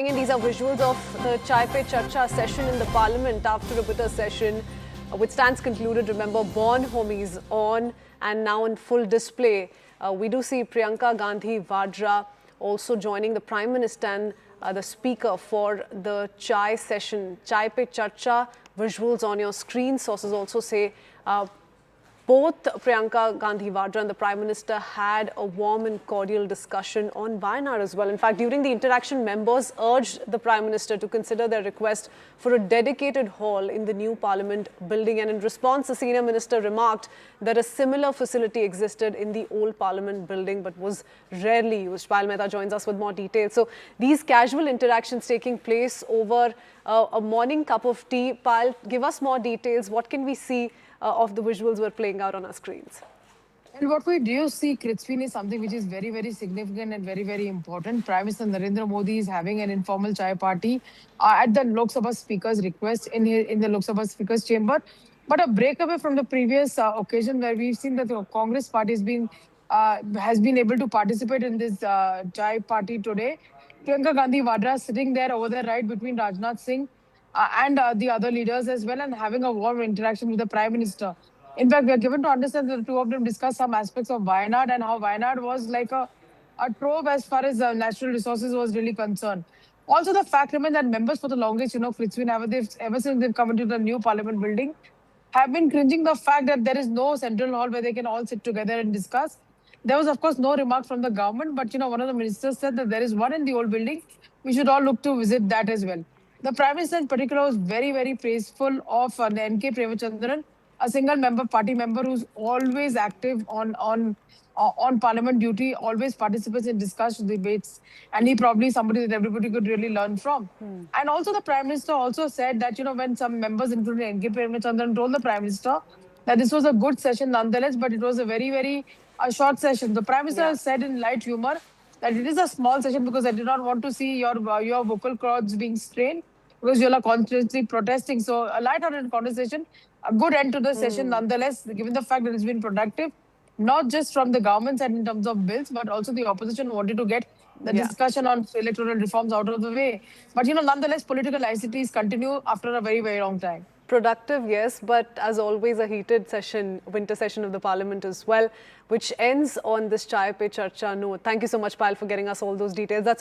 And these are visuals of the Chai Pe Charcha session in the Parliament after a bitter session, which stands concluded. Remember, Born Homies on and now in full display. We do see Priyanka Gandhi Vadra also joining the Prime Minister and the Speaker for the Chai session. Chai Pe Charcha visuals on your screen. Sources also say both Priyanka Gandhi Vadra and the Prime Minister had a warm and cordial discussion on Wayanad as well. In fact, during the interaction, members urged the Prime Minister to consider their request for a dedicated hall in the new Parliament building. And in response, the senior minister remarked that a similar facility existed in the old Parliament building but was rarely used. Payal Mehta joins us with more details. So these casual interactions taking place over a morning cup of tea. Payal, give us more details. What can we see of the visuals we're playing out on our screens? And what we do see, Kritzveen, is something which is very, very significant and very, very important. Prime Minister Narendra Modi is having an informal chai party at the Lok Sabha Speaker's request in the Lok Sabha Speaker's chamber. But a breakaway from the previous occasion where we've seen that the Congress party has been able to participate in this chai party today. Priyanka Gandhi Vadra sitting there over there right between Rajnath Singh and the other leaders as well, and having a warm interaction with the Prime Minister. In fact, we are given to understand that the two of them discussed some aspects of Wayanad and how Wayanad was like a trove as far as natural resources was really concerned. Also, the fact remains that members for the longest, Prithvi, ever since they've come into the new Parliament building, have been cringing the fact that there is no central hall where they can all sit together and discuss. There was, of course, no remark from the government, but one of the ministers said that there is one in the old building. We should all look to visit that as well. The Prime Minister in particular was very, very praiseful of N.K. Premachandran, a single member, party member who's always active on Parliament duty, always participates in discussion debates, and he probably somebody that everybody could really learn from. And also the Prime Minister also said that, when some members, including N.K. Premachandran, told the Prime Minister that this was a good session nonetheless, but it was a very, very short session. The Prime Minister said in light humor that it is a small session because I did not want to see your vocal cords being strained because you are constantly protesting. So a light-hearted conversation, a good end to the session nonetheless, given the fact that it's been productive, not just from the government side in terms of bills, but also the opposition wanted to get the discussion on electoral reforms out of the way. But, nonetheless, political ICTs continue after a very, very long time. Productive, yes, but as always, a heated session, winter session of the Parliament as well, which ends on this Chai Pe Charcha note. Thank you so much, Payal, for getting us all those details. That's